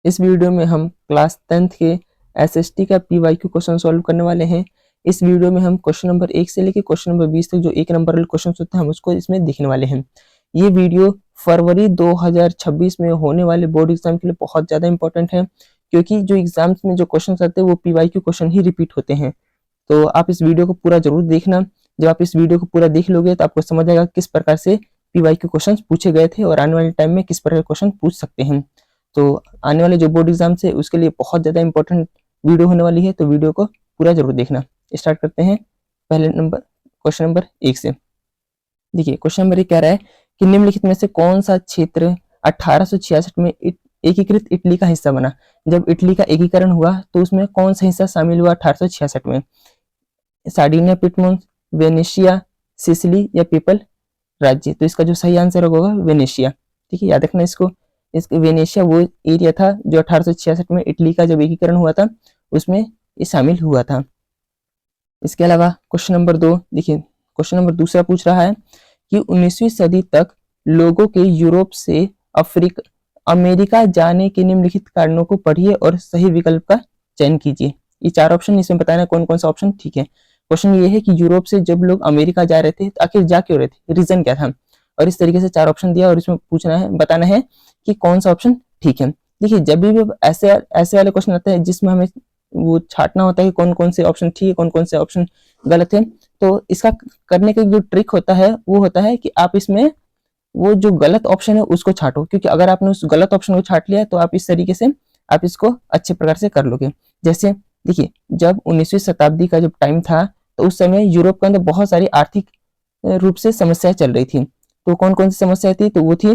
इस वीडियो में हम क्लास 10th के एसएसटी का पीवाईक्यू क्वेश्चन सॉल्व करने वाले हैं। इस वीडियो में हम क्वेश्चन नंबर 1 से लेकर क्वेश्चन नंबर 20 तक जो एक नंबर वाले क्वेश्चन होते हैं हम उसको इसमें देखने वाले हैं। ये वीडियो फरवरी 2026 में होने वाले बोर्ड एग्जाम के लिए बहुत ज़्यादा इंपॉर्टेंट है, क्योंकि जो एग्जाम्स में जो क्वेश्चन आते हैं वो पीवाईक्यू क्वेश्चन ही रिपीट होते हैं। तो आप इस वीडियो को पूरा जरूर देखना। जब आप इस वीडियो को पूरा देख लोगे तो आपको समझ आएगा किस प्रकार से पीवाईक्यू क्वेश्चन पूछे गए थे और आने वाले टाइम में किस प्रकार के क्वेश्चन पूछ सकते हैं। तो आने वाले जो बोर्ड एग्जाम है उसके लिए बहुत ज़्यादा इंपॉर्टेंट वीडियो होने वाली है, तो वीडियो को पूरा जरूर देखना। स्टार्ट करते हैं पहले क्वेश्चन नंबर 1 से। देखिए क्वेश्चन नंबर 1 कह रहा है कि निम्नलिखित में से कौन सा क्षेत्र 1866 में एकीकृत इटली का हिस्सा बना। जब इटली का एकीकरण हुआ तो उसमें कौन सा हिस्सा शामिल हुआ 1866 में? सार्डिनिया, पिटमोन्स, वेनेशिया, सिसिली या पीपल राज्य। तो इसका जो सही आंसर होगा वेनेशिया। ठीक है, याद रखना इसको। वेनेशिया वो एरिया था जो 1866 में इटली का जब एकीकरण हुआ था उसमें ये शामिल हुआ था। इसके अलावा क्वेश्चन नंबर 2 देखिए, क्वेश्चन नंबर दूसरा पूछ रहा है कि 19वीं सदी तक लोगों के यूरोप से अमेरिका जाने के निम्नलिखित कारणों को पढ़िए और सही विकल्प का चयन कीजिए। ये 4 ऑप्शन इसमें बताना कौन कौन सा ऑप्शन ठीक है। क्वेश्चन ये है कि यूरोप से जब लोग अमेरिका जा रहे थे तो आखिर जा क्यों रहे थे, रीजन क्या था, और इस तरीके से 4 ऑप्शन दिया और इसमें पूछना है, बताना है कि कौन सा ऑप्शन ठीक है। देखिए जब भी ऐसे वाले क्वेश्चन आते हैं जिसमें हमें वो छांटना होता है कि कौन कौन से ऑप्शन ठीक है कौन कौन से ऑप्शन गलत है, तो इसका करने का जो ट्रिक होता है वो होता है कि आप इसमें वो जो गलत ऑप्शन है उसको छांटो, क्योंकि अगर आपने उस गलत ऑप्शन को छांट लिया तो आप इस तरीके से आप इसको अच्छे प्रकार से कर लोगे। जैसे देखिए जब 19वीं शताब्दी का जब टाइम था तो उस समय यूरोप के अंदर बहुत सारी आर्थिक रूप से समस्याएं चल रही थी। तो कौन कौन सी समस्याएं थी? तो वो थी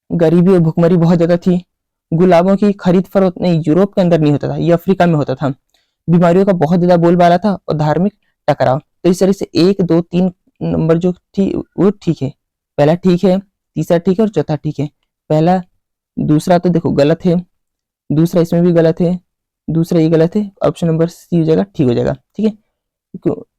गरीबी और भुखमरी बहुत ज्यादा थी, गुलाबों की खरीद फरोख्त नहीं यूरोप के अंदर नहीं होता था, ये अफ्रीका में होता था, बीमारियों का बहुत ज्यादा बोलबाला था और धार्मिक टकराव। तो इस तरह से 1 2 3 नंबर जो थी वो ठीक है, पहला ठीक है, तीसरा ठीक है और चौथा ठीक है। पहला दूसरा तो देखो गलत है, दूसरा इसमें भी गलत है, दूसरा ये गलत है, ऑप्शन नंबर सी हो जाएगा, ठीक हो जाएगा। ठीक है,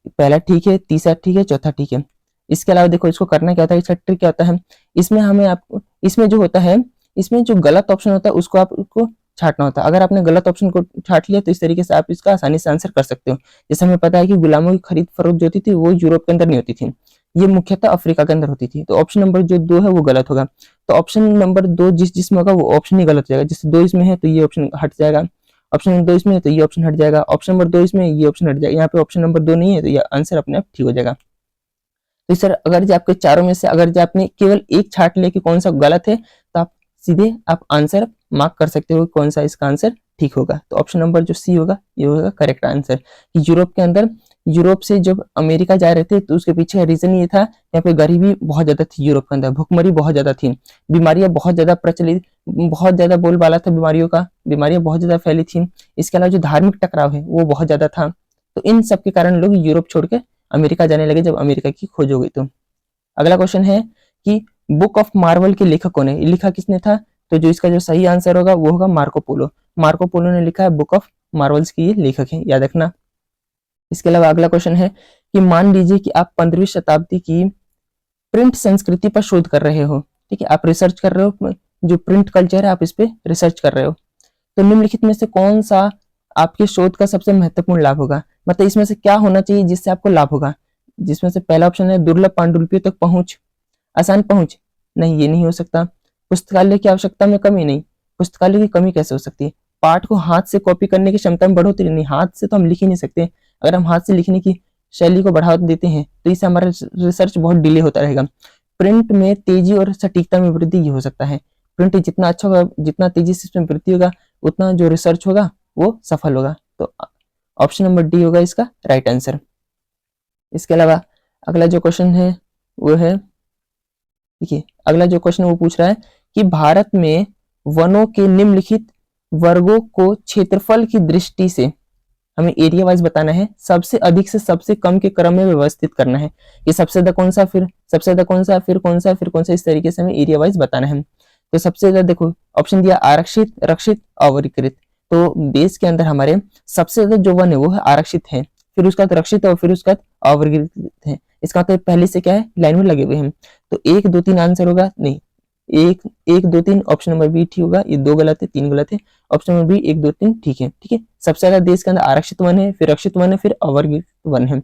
पहला ठीक है, तीसरा ठीक है, चौथा ठीक है। इसके अलावा देखो इसको करना क्या होता है, इसका ट्रिक क्या होता है, इसमें हमें आपको इसमें जो होता है इसमें जो गलत ऑप्शन होता है उसको आपको छांटना होता है। अगर आपने गलत ऑप्शन को छांट लिया तो इस तरीके से आप इसका आसानी से आंसर कर सकते हो। जैसे हमें पता है कि गुलामों की खरीद फरोख्त जो होती थी वो यूरोप के अंदर नहीं होती थी, ये मुख्यतः अफ्रीका के अंदर होती थी। तो ऑप्शन नंबर जो 2 है वो गलत होगा। तो ऑप्शन नंबर 2 जिसमें होगा वो ऑप्शन ही गलत हो जाएगा। जैसे 2 इसमें है तो ये ऑप्शन हट जाएगा, ऑप्शन नंबर 2 इसमें है तो ये ऑप्शन हट जाएगा, ऑप्शन नंबर 2 इसमें ये ऑप्शन हट जाएगा, यहाँ पे ऑप्शन नंबर 2 नहीं है तो ये आंसर अपने आप ठीक हो जाएगा। तो सर अगर जो आपके चारों में से अगर जो आपने केवल एक छांट लिया कि कौन सा गलत है तो आप सीधे आप आंसर मार्क कर सकते हो कौन सा इसका आंसर ठीक होगा। तो ऑप्शन नंबर जो सी होगा ये होगा करेक्ट आंसर। कि यूरोप के अंदर यूरोप से जब अमेरिका जा रहे थे तो उसके पीछे रीजन ये था, यहाँ पे गरीबी बहुत ज्यादा थी यूरोप के अंदर, भुखमरी बहुत ज्यादा थी, बीमारियां बहुत ज्यादा प्रचलित, बहुत ज्यादा बोलबाला था बीमारियों का, बीमारियां बहुत ज्यादा फैली थी। इसके अलावा जो धार्मिक टकराव है वो बहुत ज्यादा था। तो इन सब के कारण लोग यूरोप छोड़ के अमेरिका जाने लगे जब अमेरिका की खोज हो गई। तो अगला क्वेश्चन है कि बुक ऑफ मार्वल के लेखक कौन है, लिखा किसने था? तो जो इसका जो सही आंसर होगा वो होगा मार्को पोलो। मार्को पोलो ने लिखा है बुक ऑफ मार्वल्स की, ये लेखक है, याद रखना। इसके अलावा अगला क्वेश्चन है कि मान लीजिए कि आप 15वीं शताब्दी की प्रिंट संस्कृति पर शोध कर रहे हो। ठीक है, आप रिसर्च कर रहे हो, जो प्रिंट कल्चर है आप इस पे रिसर्च कर रहे हो। तो निम्नलिखित में से कौन सा आपके शोध का सबसे महत्वपूर्ण लाभ होगा, मतलब इसमें से क्या होना चाहिए जिससे आपको लाभ होगा? जिसमें से पहला ऑप्शन है दुर्लभ पांडुलिपियों तक पहुंच, आसान पहुंच, नहीं ये नहीं हो सकता। पुस्तकालय की आवश्यकता में कमी, नहीं, पुस्तकालय की कमी कैसे हो सकती है। पाठ को हाथ से कॉपी करने की क्षमता में बढ़ोतरी, नहीं, हाथ से तो हम लिख ही नहीं सकते। अगर हम हाथ से लिखने की शैली को बढ़ावा देते हैं तो इससे हमारा रिसर्च बहुत डिले होता रहेगा। प्रिंट में तेजी और सटीकता में वृद्धि ये हो सकता है। प्रिंट जितना अच्छा होगा, जितना तेजी से इसमें वृद्धि होगा, उतना जो रिसर्च होगा वो सफल होगा। तो ऑप्शन नंबर डी होगा इसका राइट आंसर। इसके अलावा अगला जो क्वेश्चन है वो है, देखिए अगला जो क्वेश्चन वो पूछ रहा है कि भारत में वनों के निम्नलिखित वर्गों को क्षेत्रफल की दृष्टि से हमें एरिया वाइज बताना है, सबसे अधिक से सबसे कम के क्रम में व्यवस्थित करना है। कि सबसे ज्यादा कौन सा, फिर सबसे ज्यादा कौन सा, फिर कौन सा, फिर कौन सा, इस तरीके से हमें एरिया वाइज बताना है। तो सबसे ज्यादा देखो ऑप्शन दिया आरक्षित, रक्षित, अवर्गीकृत। तो देश के अंदर हमारे सबसे ज्यादा जो वन है वो है आरक्षित है, फिर उसका रक्षित है और फिर उसका अवर्गीकृत है। इसका मतलब पहले से क्या है, लाइन में लगे हुए हैं। तो 1 2 3 आंसर होगा नहीं, 1 1 2 3 ऑप्शन नंबर बी ठीक होगा, ये 2 गलत है, 3 गलत है, ऑप्शन नंबर बी 1 2 3 ठीक है। ठीक है, सबसे ज्यादा देश के अंदर आरक्षित वन है, फिर रक्षित वन है, फिर अवर्गीकृत वन है।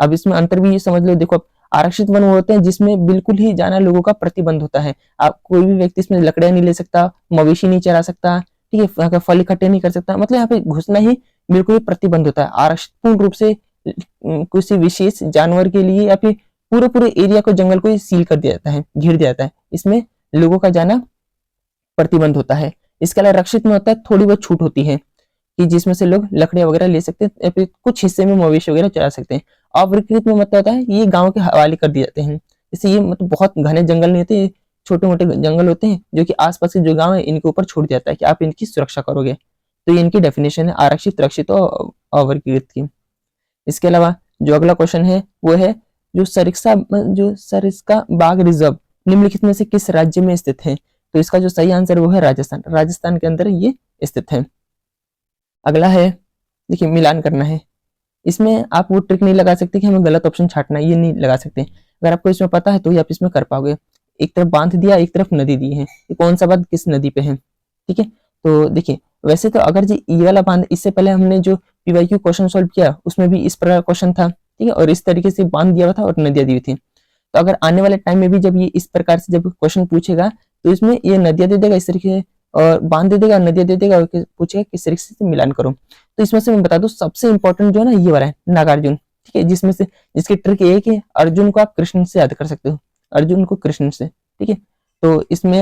अब इसमें अंतर भी ये समझ लो, देखो आरक्षित वन वो होते हैं जिसमें बिल्कुल ही जाना लोगों का प्रतिबंध होता है। आप कोई भी व्यक्ति इसमें लकड़ियां नहीं ले सकता, मवेशी नहीं चरा सकता, ठीक है, यहाँ का फल इकट्ठे नहीं कर सकता, मतलब यहाँ पे घुसना ही बिल्कुल ही प्रतिबंध होता है। आरक्षित पूर्ण रूप से किसी विशेष जानवर के लिए या फिर पूरे पूरे एरिया को, जंगल को सील कर दिया जाता है, घेर दिया जाता है, इसमें लोगों का जाना प्रतिबंध होता है। इसके अलावा रक्षित में होता है थोड़ी बहुत छूट होती है कि जिसमें से लोग लकड़ियां वगैरह ले सकते हैं या फिर कुछ हिस्से में मवेशी वगैरह चरा सकते हैं। अवर्गीकृत में मतलब होता है ये गांव के हवाले कर दिए जाते हैं, जैसे ये मतलब बहुत घने जंगल नहीं होते, छोटे मोटे जंगल होते हैं जो कि आसपास के जो गांव है इनके ऊपर छोड़ दिया जाता है कि आप इनकी सुरक्षा करोगे। तो ये इनकी डेफिनेशन है आरक्षित, रक्षित और अवर्गीकृत की। इसके अलावा जो अगला क्वेश्चन है वो है जो सरिस्का बाघ रिजर्व निम्नलिखित में से किस राज्य में स्थित है? तो इसका जो सही आंसर वो है राजस्थान। राजस्थान के अंदर ये स्थित है। अगला है, देखिए मिलान करना है। इसमें आप वो ट्रिक नहीं लगा सकते कि हमें गलत ऑप्शन छांटना है, ये नहीं लगा सकते। अगर आपको इसमें पता है तो ही आप इसमें कर पाओगे। एक तरफ बांध दिया, एक तरफ नदी दी है, ये कौन सा बांध किस नदी पे है? ठीक है, तो देखिए वैसे तो अगर ये वाला बांध, इससे पहले हमने जो पीवाईक्यू क्वेश्चन सॉल्व किया उसमें भी इस प्रकार क्वेश्चन था, ठीक है, और इस तरीके से बांध दिया हुआ था और नदियां दी हुई थी। तो अगर आने वाले टाइम में भी जब ये इस प्रकार से जब क्वेश्चन पूछेगा तो इसमें ये नदियां दे देगा इस तरीके से, और बांध दे देगा, नदियां दे देगा, और पूछेगा किस तरीके से मिलान करो। तो इसमें से मैं बता दूं सबसे इंपॉर्टेंट जो है ना ये वाला है नागार्जुन, ठीक है, जिसमें से जिसकी ट्रिक ये है कि अर्जुन को आप कृष्ण से याद कर सकते हो, अर्जुन को कृष्ण से, ठीक है। तो इसमें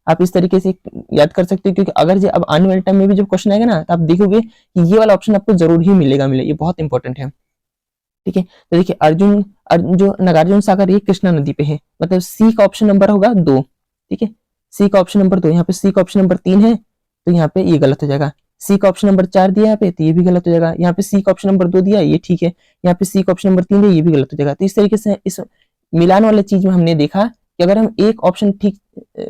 आप इस तरीके से याद कर सकते हो, क्योंकि अगर जो अब आने वाले टाइम में भी जब क्वेश्चन आएगा ना तो आप देखोगे कि ये वाला ऑप्शन आपको जरूर ही मिलेगा, ये बहुत इंपॉर्टेंट है। ठीक है, तो देखिए अर्जुन जो नागार्जुन सागर ये कृष्णा नदी पे है, मतलब सी का ऑप्शन नंबर होगा 2, ठीक है, सी का ऑप्शन नंबर 2। यहाँ पे सी का ऑप्शन नंबर 3 है तो यहाँ पे ये गलत हो जाएगा। सी का ऑप्शन नंबर 4 दिया यहाँ पे तो ये भी गलत हो जाएगा। यहाँ पे सी का ऑप्शन नंबर 2 दिया ये ठीक है, यहाँ पे सी का ऑप्शन नंबर 3 है ये भी गलत हो जाएगा। तो इस तरीके से इस मिलान वाले चीज में हमने देखा कि अगर हम एक ऑप्शन ठीक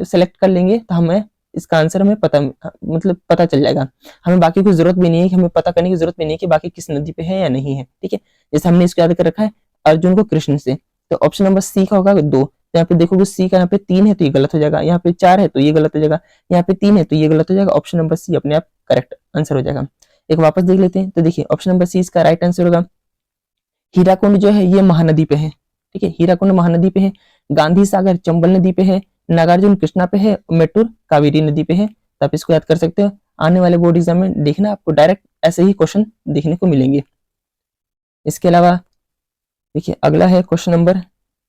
सेलेक्ट कर लेंगे तो हमें इसका आंसर हमें पता चल जाएगा। हमें बाकी की जरूरत भी नहीं है, कि हमें पता करने की जरूरत भी नहीं है कि बाकी किस नदी पे है या नहीं है। ठीक है, जैसे हमने इसको याद कर रखा है अर्जुन को कृष्ण से, तो ऑप्शन नंबर सी का होगा 2। यहाँ पे देखोगे सी का यहाँ पे 3 है तो ये गलत हो जाएगा, यहाँ पे 4 है तो ये गलत हो जाएगा, यहाँ पे 3 है तो ये गलत हो जाएगा। ऑप्शन नंबर सी अपने आप करेक्ट आंसर हो जाएगा। एक वापस देख लेते हैं, तो देखिए ऑप्शन नंबर सी इसका राइट आंसर होगा। हीराकुंड जो है ये महानदी पे है, ठीक है, हीराकुंड महानदी पे है। गांधी सागर चंबल नदी पे है। नागार्जुन कृष्णा पे है। मेट्टूर कावेरी नदी पे है। तो आप इसको याद कर सकते हो। आने वाले बोर्ड एग्जाम में देखना आपको डायरेक्ट ऐसे ही क्वेश्चन देखने को मिलेंगे। इसके अलावा देखिए अगला है क्वेश्चन नंबर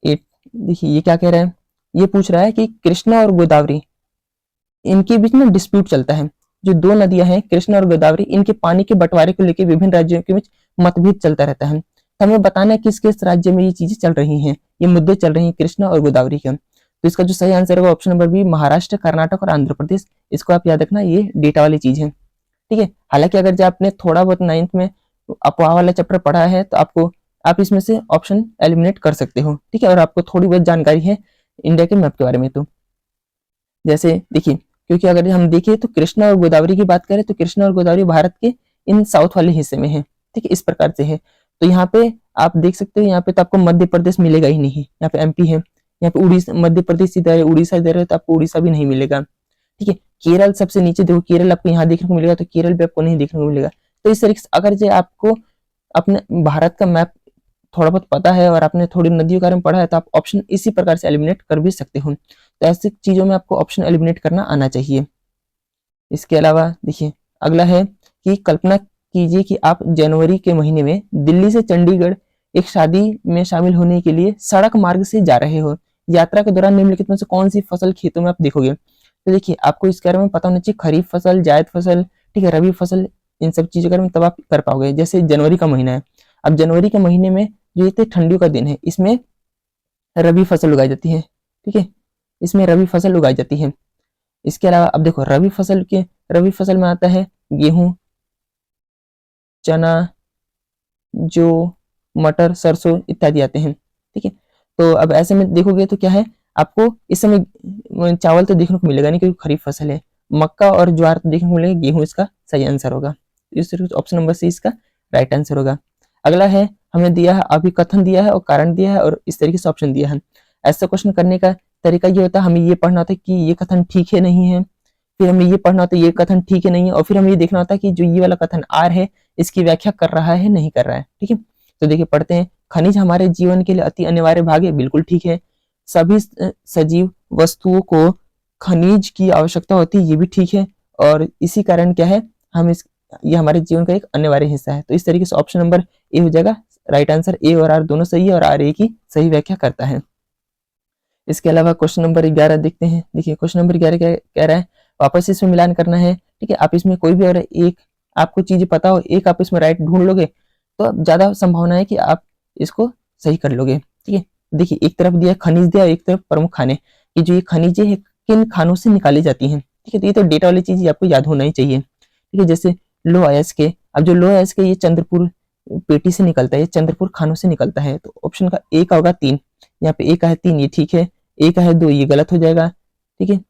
8। देखिए ये क्या कह रहा है, ये पूछ रहा है कि कृष्णा और गोदावरी इनके बीच में डिस्प्यूट चलता है। जो दो नदियां हैं कृष्णा और गोदावरी, इनके पानी के बंटवारे को लेकर विभिन्न राज्यों के बीच मतभेद चलता रहता है। तो हमें बताना है किस किस राज्य में ये चीजें चल रही हैं, ये मुद्दे चल रहे हैं कृष्णा और गोदावरी के। तो इसका जो सही आंसर होगा option number B Maharashtra, Karnataka और आंध्र प्रदेश। इसको आप याद रखना, ये डेटा वाली चीज है। ठीक है, हालांकि अगर जो आपने थोड़ा बहुत 9th में अफवाह वाला चैप्टर पढ़ा है तो आप इसमें से ऑप्शन एलिमिनेट कर सकते हो। ठीक है, और आपको थोड़ी बहुत जानकारी है इंडिया के मैप के बारे में। तो जैसे देखिए, क्योंकि अगर हम देखें तो कृष्णा और गोदावरी की बात करें तो कृष्णा और गोदावरी भारत के इन साउथ वाले हिस्से में है। ठीक है, इस प्रकार से है। तो यहाँ पे आप देख सकते हो, यहाँ पे तो आपको मध्य प्रदेश मिलेगा ही नहीं, यहाँ पे एमपी है, यहाँ पे उड़ीसा, मध्य प्रदेश इधर है, उड़ीसा इधर है, तो आपको उड़ीसा भी नहीं मिलेगा। ठीक है, केरल सबसे नीचे देखो, केरल आपको यहाँ देखने को मिलेगा, तो केरल भी आपको नहीं देखने को मिलेगा। तो इस तरीके से अगर जो आपको अपने भारत का मैप थोड़ा बहुत पता है और आपने थोड़ी नदियों के बारे में पढ़ा है तो आप ऑप्शन इसी प्रकार से एलिमिनेट कर भी सकते हो। तो ऐसी चीजों में आपको ऑप्शन एलिमिनेट करना आना चाहिए। इसके अलावा देखिए अगला है कि कल्पना कीजिए कि आप जनवरी के महीने में दिल्ली से चंडीगढ़ एक शादी में शामिल होने के लिए सड़क मार्ग से जा रहे हो। यात्रा के दौरान निम्नलिखित में से कौन सी फसल खेतों में आप देखोगे? तो देखिए आपको इसके बारे में पता होना चाहिए, खरीफ फसल, जायद फसल, ठीक है, रबी फसल, इन सब चीजों के बारे में तब आप कर पाओगे। जैसे जनवरी का महीना है, अब जनवरी के महीने में जो ये ठंडियों का दिन है, इसमें रबी फसल उगाई जाती है। ठीक है, इसमें रबी फसल उगाई जाती है। इसके अलावा अब देखो रबी फसल में आता है गेहूं, चना, जो मटर, सरसों इत्यादि आते हैं। ठीक है, तो अब ऐसे में देखोगे तो क्या है, आपको इस समय चावल तो देखने को मिलेगा नहीं क्योंकि खरीफ फसल है। मक्का और ज्वार तो देखने को मिलेगा, गेहूं इसका सही आंसर होगा। इस तरीके से ऑप्शन नंबर सी इसका राइट आंसर होगा। अगला है, हमें दिया है अभिकथन दिया है और कारण दिया है और इस तरीके से ऑप्शन दिया है। ऐसा क्वेश्चन करने का तरीका ये होता है, हमें ये पढ़ना होता है कि ये कथन ठीक है नहीं है, फिर हमें ये पढ़ना होता है ये कथन ठीक है नहीं है, और फिर हमें ये देखना होता है कि जो ये वाला कथन आर है इसकी व्याख्या कर रहा है नहीं कर रहा है। ठीक है, तो देखिए पढ़ते हैं। खनिज हमारे जीवन के लिए अति अनिवार्य भाग है, बिल्कुल ठीक है। सभी सजीव वस्तुओं को खनिज की आवश्यकता होती है, ये भी ठीक है। और इसी कारण क्या है, हम इस ये हमारे जीवन का एक अनिवार्य हिस्सा है। तो इस तरीके से ऑप्शन नंबर ए हो जाएगा राइट आंसर। ए और आर दोनों सही है और आर ए की सही व्याख्या करता है। इसके अलावा क्वेश्चन नंबर 11 देखते हैं। देखिए क्वेश्चन नंबर 11 क्या कह रहा है, वापस इसमें मिलान करना है। ठीक है, आप इसमें कोई भी अगर एक आपको चीज पता हो, एक आप इसमें राइट ढूंढ लोगे तो ज्यादा संभावना है कि आप इसको सही कर लोगे। ठीक है, देखिए एक तरफ दिया खनिज दिया, एक तरफ प्रमुख खाने, कि जो ये खनिजें है किन खानों से निकाली जाती हैं। ठीक है, तो ये तो डेटा वाली चीज आपको याद होना ही चाहिए। ठीक है, जैसे लो अयस्क, अब जो लो अयस्क ये चंद्रपुर पेटी से निकलता है, ये चंद्रपुर खानों से निकलता है। तो ऑप्शन का ए का होगा 3, यहाँ पे ए का है 3, ये ठीक है। ए का है 2, ये गलत हो जाएगा। ठीक है,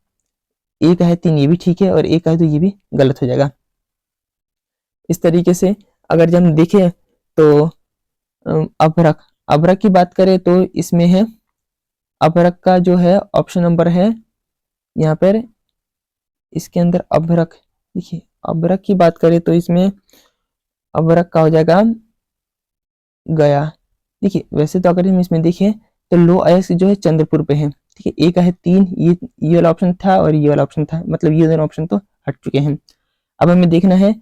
ए का है 3, ये भी ठीक है, और ए का है 2, ये भी गलत हो जाएगा। इस तरीके से अगर जब हम देखें तो अभ्रक, अभ्रक की बात करें तो इसमें है अभ्रक का जो है ऑप्शन नंबर है यहाँ पर, इसके अंदर अभ्रक, देखिए अभ्रक की बात करें तो इसमें अभ्रक का हो जाएगा गया। देखिए वैसे तो अगर हम इसमें देखें तो लो अयस्क जो है चंद्रपुर पे है। ठीक है, ए का है 3, ये वाला ऑप्शन था और ये वाला ऑप्शन था, मतलब ये दोनों ऑप्शन तो हट चुके हैं। अब हमें देखना है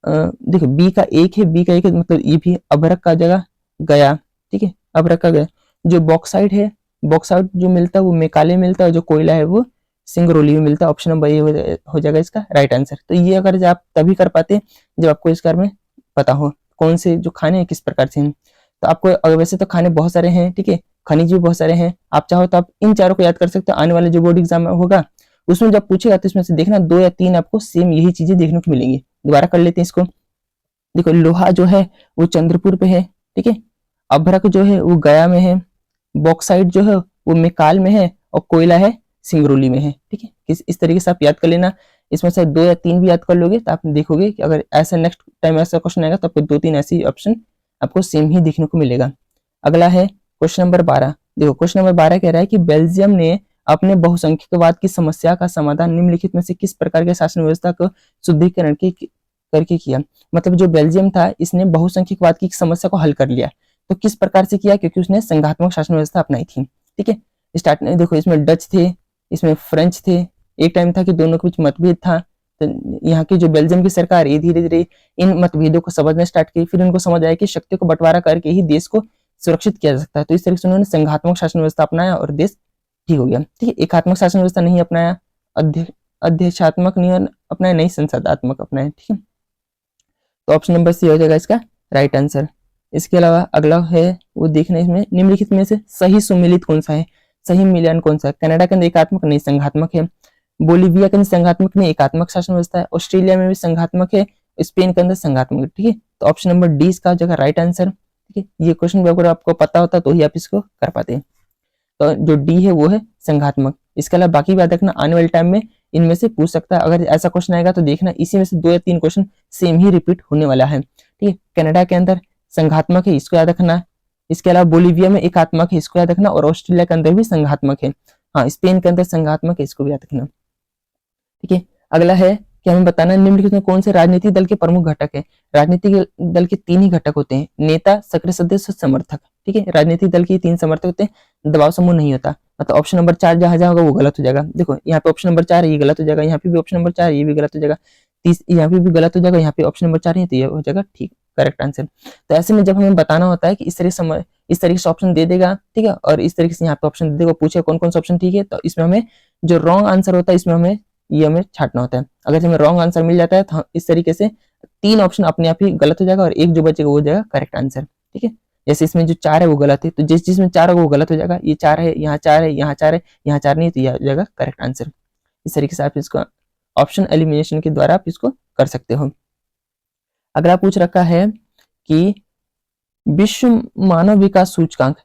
देखो बी का 1 है, बी का 1 है, मतलब ये भी अभ्रक का जगह गया। ठीक है, अभ्रक का गया। जो बॉक्साइट है, बॉक्साइट जो मिलता है वो मेकाले मिलता है, और जो कोयला है वो सिंगरौली में मिलता है। ऑप्शन नंबर ए हो जाएगा इसका राइट आंसर। तो ये अगर आप तभी कर पाते जब आपको इस बारे में पता हो कौन से जो खाने हैं किस प्रकार से हैं। तो आपको वैसे तो खाने बहुत सारे हैं, ठीक है, खनिज भी बहुत सारे हैं। आप चाहो तो आप इन चारों को याद कर सकते हो। आने वाले जो बोर्ड एग्जाम होगा उसमें जब पूछेगा तो इसमें से देखना 2 या 3 आपको सेम यही चीजें देखने को मिलेंगी। दोबारा कर लेते हैं इसको। देखो लोहा जो है वो चंद्रपुर पे है। ठीक है, अभ्रक जो है वो गया में है, बॉक्साइट जो है वो मेकाल में है, और कोयला है सिंगरौली में है। ठीक है, इस तरीके से आप याद कर लेना। इसमें से 2 या 3 भी याद कर लोगे तो आप देखोगे कि अगर ऐसा नेक्स्ट टाइम ऐसा क्वेश्चन आएगा तो आपको 2-3 ऐसी ऑप्शन आपको सेम ही देखने को मिलेगा। अगला है क्वेश्चन नंबर 12। देखो क्वेश्चन नंबर 12 कह रहा है कि बेल्जियम ने अपने बहुसंख्यकवाद की समस्या का समाधान निम्नलिखित में से किस प्रकार के शासन व्यवस्था को शुद्धिकरण करके किया। मतलब जो बेल्जियम था इसने बहुसंख्यकवाद की समस्या को हल कर लिया। तो किस प्रकार से किया, क्योंकि उसने संघात्मक शासन व्यवस्था अपनाई थी। ठीक है, स्टार्ट में देखो इसमें डच थे, इसमें फ्रेंच थे। एक टाइम था कि दोनों के बीच मतभेद था, तो यहाँ की जो बेल्जियम की सरकार है धीरे धीरे इन मतभेदों को समझना स्टार्ट की। फिर उनको समझ आया कि शक्ति को बंटवारा करके ही देश को सुरक्षित किया जा सकता है। तो इस तरीके से उन्होंने संघात्मक शासन व्यवस्था अपनाया और देश ठीक हो गया। ठीक है, एकात्मक शासन व्यवस्था नहीं अपनाया, अध्यक्षात्मक नहीं अपनाया, नहीं संसदात्मक अपनाया। ठीक है, तो ऑप्शन नंबर सी हो जाएगा इसका राइट आंसर। इसके अलावा अगला है वो देखना इसमें निम्नलिखित में से सही सुमेलित कौन सा है, सही मिलान कौन सा है। कनाडा के अंदर एकात्मक नहीं संघात्मक है, बोलीविया के अंदर संघात्मक नहीं एकात्मक शासन व्यवस्था है, ऑस्ट्रेलिया में भी संघात्मक है, स्पेन के अंदर संघात्मक है। ठीक है, तो ऑप्शन नंबर डी इसका हो जाएगा राइट आंसर। ठीक है, ये क्वेश्चन अगर आपको पता होता तो ही आप इसको कर पाते हैं। तो जो डी है वो है संघात्मक। इसके अलावा बाकी बात रखना, आने वाले टाइम में इनमें से पूछ सकता है। अगर ऐसा क्वेश्चन आएगा तो देखना इसी में से 2 या 3 क्वेश्चन सेम ही रिपीट होने वाला है। ठीक है, कनाडा के अंदर संघात्मक है, इसको याद रखना। इसके अलावा बोलीविया में एकात्मक है, इसको याद रखना। और ऑस्ट्रेलिया के अंदर भी संघात्मक है। हाँ, स्पेन के अंदर संघात्मक है, इसको भी याद रखना। ठीक है, अगला है कि हमें बताना निम्नलिखित में कौन से राजनीतिक दल के प्रमुख घटक है। राजनीतिक दल के 3 ही घटक होते हैं, नेता, सक्रिय सदस्य, समर्थक। ठीक है, राजनीतिक दल के 3 समर्थक होते हैं, दबाव समूह नहीं होता। मतलब ऑप्शन नंबर 4 जहां जहां होगा वो गलत हो जाएगा। देखो यहाँ पे ऑप्शन नंबर 4 है, ये गलत हो जाएगा। यहाँ पे भी ऑप्शन नंबर 4 ये भी गलत हो जाएगा। यहाँ पे भी गलत हो जाएगा। यहाँ पे ऑप्शन नंबर 4 है तो ये हो जाएगा ठीक करेक्ट आंसर। तो ऐसे में जब हमें बताना होता है कि इस तरीके से ऑप्शन दे देगा, ठीक है, और इस तरीके से यहाँ पे ऑप्शन दे देगा, पूछे कौन कौन सा ऑप्शन ठीक है, तो इसमें हमें जो रॉन्ग आंसर होता है इसमें हमें छाटना होता है। अगर हमें रॉन्ग आंसर मिल जाता है तो इस तरीके से 3 ऑप्शन अपने आप ही गलत हो जाएगा और एक जो बचेगा वो हो जाएगा करेक्ट आंसर। ठीक है, जैसे इसमें जो 4 है वो गलत है, तो जिसमें 4 होगा वो गलत हो जाएगा। ये 4 है, यहाँ 4 है, यहाँ 4 है, यहाँ 4 नहीं है, तो यह हो जाएगा करेक्ट आंसर। इस तरीके से आप इसको ऑप्शन एलिमिनेशन के द्वारा आप इसको कर सकते हो। अगला पूछ रखा है कि विश्व मानव विकास सूचकांक,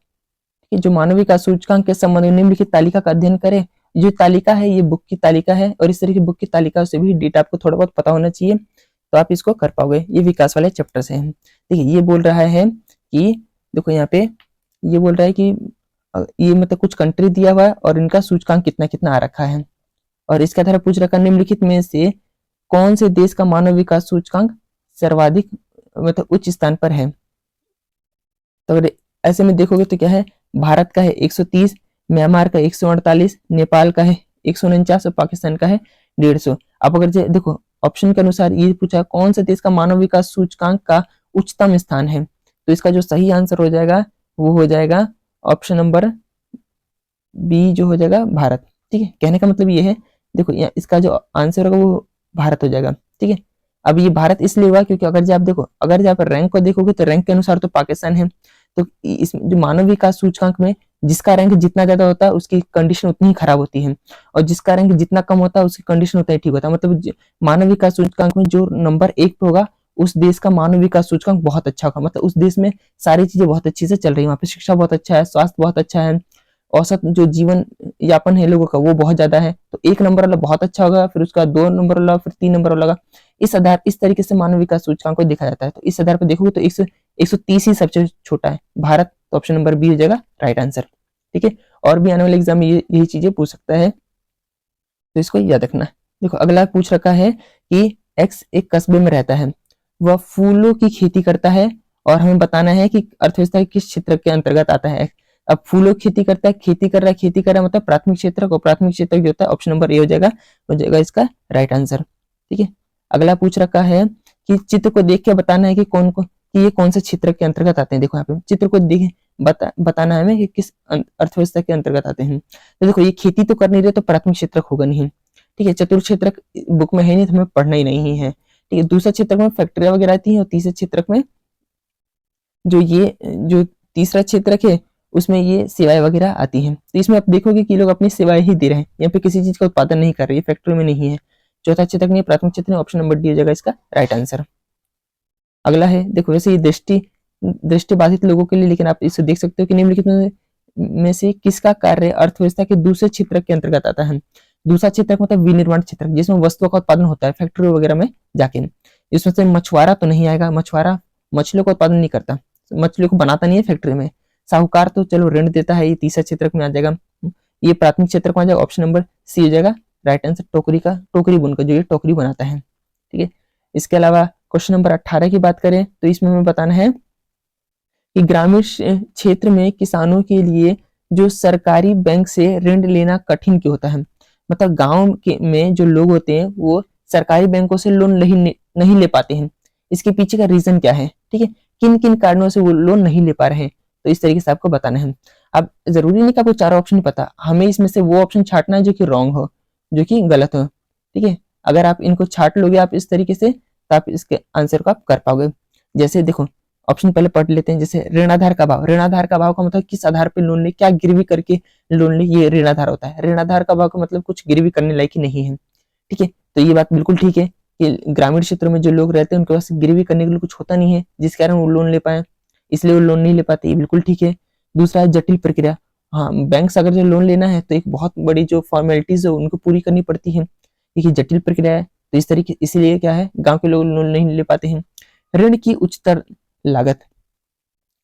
जो मानव विकास सूचकांक के संबंध में निम्नलिखित तालिका का अध्ययन करें। जो तालिका है ये बुक की तालिका है, और इस तरह की बुक की तालिका से भी डेटा आपको थोड़ा बहुत पता होना चाहिए, तो आप इसको कर पाओगे। ये विकास वाले चैप्टर से है। देखिए ये बोल रहा है कि देखो यहाँ पे ये बोल रहा है कि ये मतलब कुछ कंट्री दिया हुआ है और इनका सूचकांक कितना कितना आ रखा है। और इसके आधार पर पूछ रखा निम्नलिखित में से कौन से देश का मानव विकास सूचकांक सर्वाधिक मतलब उच्च स्थान पर है। तो अगर ऐसे में देखोगे तो क्या है, भारत का है 130, म्यांमार का 148, नेपाल का है 149 और पाकिस्तान का है 150। अब अगर देखो ऑप्शन के अनुसार ये पूछा कौन से देश का मानव विकास सूचकांक का उच्चतम स्थान है, तो इसका जो सही आंसर हो जाएगा वो हो जाएगा ऑप्शन नंबर बी, जो हो जाएगा भारत। ठीक है, कहने का मतलब ये है, देखो इसका जो आंसर होगा वो भारत हो जाएगा। ठीक है, अब ये भारत इसलिए हुआ क्योंकि अगर आप देखो, अगर आप रैंक को देखोगे तो रैंक के अनुसार तो पाकिस्तान है, तो इस जो मानव विकास सूचकांक में जिसका रैंक जितना ज्यादा होता है उसकी कंडीशन उतनी ही खराब होती है, और जिसका रैंक जितना कम होता है उसकी कंडीशन उतना ही ठीक होता है। मतलब मानव विकास सूचकांक में जो नंबर 1 पे होगा उस देश का मानव विकास सूचकांक बहुत अच्छा होगा, मतलब उस देश में सारी चीजें बहुत अच्छे से चल रही है, वहाँ पे शिक्षा बहुत अच्छा है, स्वास्थ्य बहुत अच्छा है, औसत जो जीवन यापन है लोगों का वो बहुत ज्यादा है। तो 1 नंबर वाला बहुत अच्छा होगा, फिर उसका 2 नंबर वाला, फिर 3 नंबर वाला। इस तरीके से मानव विकास सूचकांक को देखा जाता है। तो इस आधार पर देखोगे तो 130 ही सबसे छोटा है भारत, तो ऑप्शन नंबर बी हो जाएगा राइट आंसर। ठीक है, और भी आने वाले एग्जाम में यही चीजें पूछ सकता है, तो इसको याद रखना। देखो अगला पूछ रखा है कि एक्स एक कस्बे में रहता है, वह फूलों की खेती करता है और हमें बताना है कि अर्थव्यवस्था किस क्षेत्र के अंतर्गत आता है। अब फूलों की खेती करता है, खेती कर रहा है मतलब प्राथमिक क्षेत्र को, प्राथमिक क्षेत्र जो होता है ऑप्शन नंबर ए हो जाएगा इसका राइट आंसर। ठीक है, अगला पूछ रखा है कि चित्र को देख के बताना है कि ये कौन से क्षेत्र के अंतर्गत आते हैं। देखो यहाँ पे चित्र को देख बताना है हमें कि किस अर्थव्यवस्था के अंतर्गत आते हैं। तो देखो ये खेती तो कर नहीं रहे तो प्राथमिक क्षेत्र होगा नहीं। ठीक है, चतुर्थ क्षेत्र बुक में है नहीं तो हमें पढ़ना ही नहीं है। ठीक है, दूसरा क्षेत्र में फैक्ट्रियां वगैरह आती है, और तीसरे क्षेत्र में जो तीसरा क्षेत्र है उसमें ये सेवाएं वगैरह आती हैं। तो इसमें आप देखोगे कि लोग अपनी सेवाएं ही दे रहे हैं, यहाँ पे किसी चीज का उत्पादन नहीं कर रहे हैं, फैक्ट्री में नहीं है। चौथा क्षेत्र नहीं, प्राथमिक क्षेत्र में, ऑप्शन नंबर डी हो जाएगा इसका राइट आंसर। अगला है, देखो वैसे ये दृष्टि बाधित लोगों के लिए, लेकिन आप इसे देख सकते हो कि निम्नलिखित में से किसका कार्य अर्थव्यवस्था के दूसरे क्षेत्र के अंतर्गत आता है। दूसरा क्षेत्र मतलब विनिर्माण क्षेत्र, जिसमें वस्तुओं का उत्पादन होता है फैक्ट्री वगैरह में जाके। इसमें से मछुआरा तो नहीं आएगा, मछुआरा मछलियों का उत्पादन नहीं करता, मछलियों को बनाता नहीं है फैक्ट्री में। साहूकार तो चलो ऋण देता है, ये तीसरा क्षेत्र में आ जाएगा। ये प्राथमिक क्षेत्र में आ जाएगा, ऑप्शन नंबर सी हो जाएगा राइट आंसर। टोकरी बुनकर जो ये टोकरी बनाता है। ठीक है, इसके अलावा क्वेश्चन नंबर 18 की बात करें तो इसमें हमें बताना है कि ग्रामीण क्षेत्र में किसानों के लिए जो सरकारी बैंक से ऋण लेना कठिन क्यों होता है। मतलब गांव में जो लोग होते हैं वो सरकारी बैंकों से लोन नहीं ले पाते हैं, इसके पीछे का रीजन क्या है। ठीक है, किन किन कारणों से वो लोन नहीं ले पा रहे हैं, तो इस तरीके से आपको बताना है। अब जरूरी नहीं कि आपको चारों ऑप्शन पता, हमें इसमें से वो ऑप्शन छाटना है जो कि रॉन्ग हो, जो कि गलत हो। ठीक है, अगर आप इनको छाट लोगे आप इस तरीके से, तो आप इसके आंसर को आप कर पाओगे। जैसे देखो ऑप्शन पहले पढ़ लेते हैं, जैसे ऋणाधार का भाव। ऋणाधार का भाव का मतलब किस आधार पे लोन ले, क्या गिरवी करके लोन ले, ये ऋणाधार होता है। ऋणाधार का भाव का मतलब कुछ गिरवी करने लायक ही नहीं है। ठीक है, तो ये बात बिल्कुल ठीक है कि ग्रामीण क्षेत्रों में जो लोग रहते हैं उनके पास गिरवी करने के लिए कुछ होता नहीं है, जिस कारण वो लोन ले पाए, इसलिए वो लोन नहीं ले पाते, ये बिल्कुल ठीक है। दूसरा है जटिल प्रक्रिया। हाँ, बैंक से अगर जो लोन लेना है तो एक बहुत बड़ी जो फॉर्मेलिटीज है उनको पूरी करनी पड़ती है, ये जटिल प्रक्रिया है। तो इस तरीके इसलिए क्या है गांव के लोग लोन नहीं ले पाते हैं। ऋण की उच्चतर लागत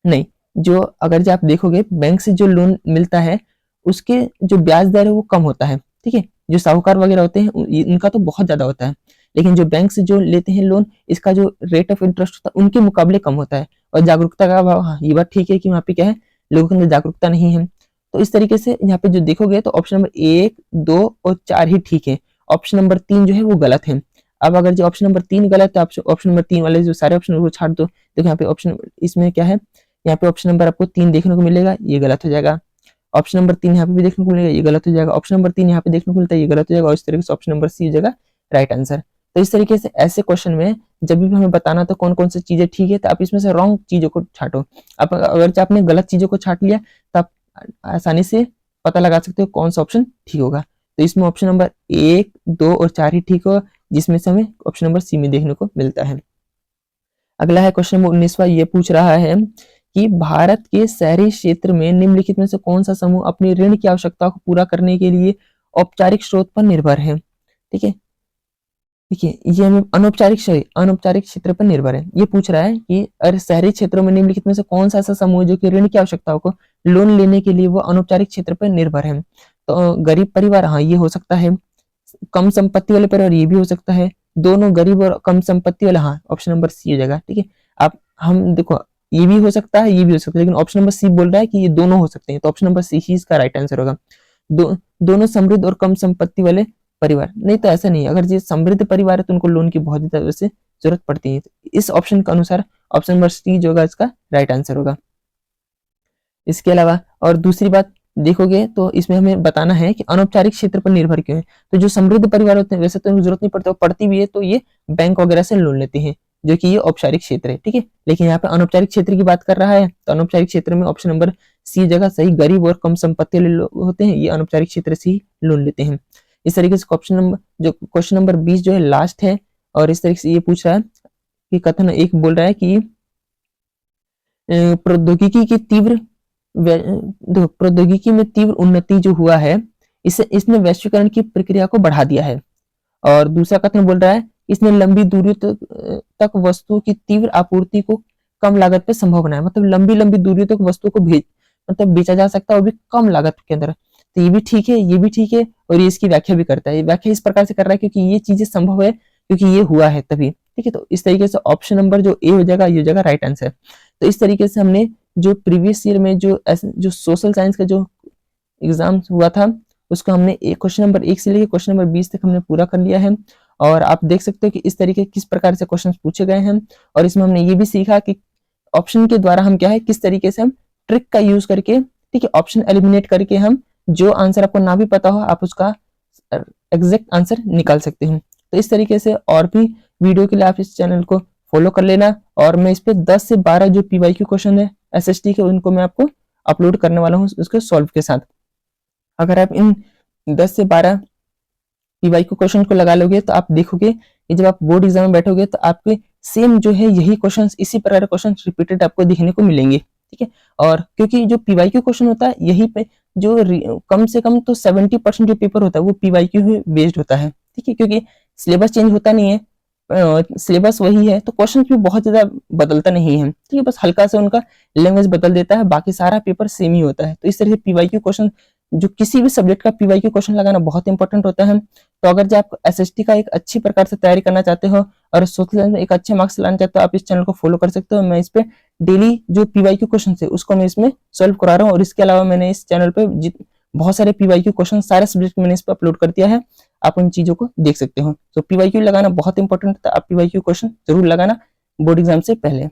नहीं, जो अगर जो आप देखोगे बैंक से जो लोन मिलता है उसके जो ब्याज दर है वो कम होता है। ठीक है, जो साहूकार वगैरह होते हैं उनका तो बहुत ज्यादा होता है, लेकिन जो बैंक से जो लेते हैं लोन इसका जो रेट ऑफ इंटरेस्ट होता है उनके मुकाबले कम होता है। और जागरूकता का अभाव, हाँ ये बात ठीक है कि वहाँ पे क्या है लोगों के अंदर जागरूकता नहीं है। तो इस तरीके से यहाँ पे जो देखोगे तो ऑप्शन नंबर 1, 2 और 4 ही ठीक है, ऑप्शन नंबर 3 जो है वो गलत है। अब अगर जो ऑप्शन नंबर 3 गलत है तो ऑप्शन नंबर 3 वाले जो सारे ऑप्शन वो छाट दो। देखो यहाँ पे ऑप्शन इसमें क्या है, यहाँ पे ऑप्शन नंबर आपको 3 देखने को मिलेगा, ये गलत हो जाएगा। ऑप्शन नंबर 3 यहाँ पे भी देखने को मिलेगा, ये गलत हो जाएगा। ऑप्शन नंबर 3 यहाँ पे देखने को मिलता है, ये गलत हो जाएगा। और इस तरीके से ऑप्शन नंबर सी हो जाएगा राइट आंसर। तो इस तरीके से ऐसे क्वेश्चन में जब भी हमें बताना तो कौन कौन सी चीजें ठीक है, तो आप इसमें से रॉन्ग चीजों को छाटो। आप अगर आपने गलत चीजों को छाट लिया तो आप आसानी से पता लगा सकते हो कौन सा ऑप्शन ठीक होगा। तो इसमें ऑप्शन नंबर 1, 2 और 4 ही ठीक हो, जिसमें से हमें ऑप्शन नंबर सी में देखने को मिलता है। अगला है क्वेश्चन नंबर 19वां, ये पूछ रहा है कि भारत के शहरी क्षेत्र में निम्नलिखित में से कौन सा समूह अपनी ऋण की आवश्यकता को पूरा करने के लिए औपचारिक स्रोत पर निर्भर है। ठीक है, देखिए ये हमें अनौपचारिक क्षेत्र पर निर्भर है। ये पूछ रहा है कि अरे शहरी क्षेत्रों में निम्नलिखित में से कौन सा ऐसा समूह है जो कि ऋण की आवश्यकताओं को लोन लेने के लिए वो अनौपचारिक क्षेत्र पर निर्भर है। तो गरीब परिवार, हाँ ये हो सकता है। कम संपत्ति वाले परिवार, ये भी हो सकता है। दोनों गरीब और कम संपत्ति वाले, हाँ ऑप्शन नंबर सी हो जाएगा। ठीक है, आप हम देखो ये भी हो सकता है, ये भी हो सकता है, लेकिन ऑप्शन नंबर सी बोल रहा है कि ये दोनों हो सकते हैं, तो ऑप्शन नंबर सी ही इसका राइट आंसर होगा। दोनों समृद्ध और कम संपत्ति वाले परिवार, नहीं तो ऐसा नहीं है। अगर ये समृद्ध परिवार है तो उनको लोन की बहुत ज्यादा वैसे जरूरत पड़ती है। तो इस ऑप्शन के अनुसार ऑप्शन नंबर सी जो होगा इसका राइट आंसर होगा। इसके अलावा और दूसरी बात देखोगे तो इसमें हमें बताना है कि अनौपचारिक क्षेत्र पर निर्भर क्यों है। तो जो समृद्ध परिवार होते हैं वैसे तो उनको जरूरत नहीं पड़ती, पड़ती भी है तो ये बैंक वगैरह से लोन लेते हैं, जो कि ये औपचारिक क्षेत्र है। ठीक है, लेकिन यहाँ पे अनौपचारिक क्षेत्र की बात कर रहा है, तो अनौपचारिक क्षेत्र में ऑप्शन नंबर सी जगह सही, गरीब और कम संपत्ति वाले लोग होते हैं, ये अनौपचारिक क्षेत्र से ही लोन लेते हैं। इस तरीके से ऑप्शन नंबर जो क्वेश्चन नंबर 20 जो है लास्ट है, और इस तरीके से ये पूछ रहा है कि कथन एक बोल रहा है कि प्रौद्योगिकी की तीव्र देखो प्रौद्योगिकी में तीव्र उन्नति जो हुआ है, इसने वैश्वीकरण की प्रक्रिया को बढ़ा दिया है। और दूसरा कथन बोल रहा है इसने लंबी दूरी तक वस्तु की तीव्र आपूर्ति को कम लागत पे संभव बनाया। मतलब लंबी लंबी दूरी तक वस्तु को मतलब बेचा जा सकता है, वो भी कम लागत के अंदर। तो ये भी ठीक है, ये भी ठीक है, और ये इसकी व्याख्या भी करता है। ये व्याख्या इस प्रकार से कर रहा है क्योंकि ये चीजें संभव है, क्योंकि ये हुआ है तभी। ठीक है, तो इस तरीके से ऑप्शन नंबर जो ए हो जाएगा, ये हो जाएगा राइट आंसर। तो इस तरीके से हमने जो प्रीवियस ईयर में जो सोशल साइंस का जो एग्जाम हुआ था, उसको हमने क्वेश्चन नंबर 1 से लेकर क्वेश्चन नंबर 20 तक हमने पूरा कर लिया है। और आप देख सकते हो कि इस तरीके किस प्रकार से क्वेश्चन पूछे गए हैं। और इसमें हमने ये भी सीखा कि ऑप्शन के द्वारा हम क्या है, किस तरीके से हम ट्रिक का यूज करके, ठीक है, ऑप्शन एलिमिनेट करके हम जो आंसर आपको ना भी पता हो आप उसका एग्जैक्ट आंसर निकाल सकते हैं। तो इस तरीके से और भी वीडियो के लिए आप इस चैनल को फॉलो कर लेना। और मैं इस पे 10 से 12 जो पीवाईक्यू क्वेश्चन है एसएसटी के, उनको मैं आपको अपलोड करने वाला हूँ उसके सॉल्व के साथ। अगर आप इन 10 से 12 पीवाईक्यू क्वेश्चन को लगा लोगे तो आप देखोगे कि जब आप बोर्ड एग्जाम में बैठोगे तो आपके सेम जो है यही क्वेश्चन, इसी प्रकार के क्वेश्चन रिपीटेड आपको दिखने को मिलेंगे। ठीक है, और क्योंकि जो पीवाईक्यू क्वेश्चन होता है यही पे जो कम से कम तो 70% जो पेपर होता है वो पीवाईक्यू बेस्ड होता है। ठीक है, क्योंकि सिलेबस चेंज होता नहीं है, सिलेबस वही है, तो क्वेश्चन भी बहुत ज्यादा बदलता नहीं है। ठीक है, बस हल्का सा उनका लैंग्वेज बदल देता है, बाकी सारा पेपर सेम ही होता है। तो इस तरह से पीवाईक्यू क्वेश्चन, जो किसी भी सब्जेक्ट का पीवाईक्यू क्वेश्चन लगाना बहुत इंपॉर्टेंट होता है। तो अगर जब आप एसएसटी का एक अच्छी प्रकार से तैयारी करना चाहते हो और सोशल साइंस में एक अच्छे मार्क्स लाना चाहते हो, आप इस चैनल को फॉलो कर सकते हो। मैं इस पे डेली जो पीवाईक्यू क्वेश्चन है उसको मैं इसमें सॉल्व करा रहा हूँ। और इसके अलावा मैंने इस चैनल पे बहुत सारे पीवाईक्यू क्वेश्चन सारे सब्जेक्ट मैंने इस पे अपलोड कर दिया है, आप उन चीजों को देख सकते हो। तो पीवाईक्यू लगाना बहुत इंपॉर्टेंट है, आप पीवाईक्यू क्वेश्चन जरूर लगाना बोर्ड एग्जाम से पहले।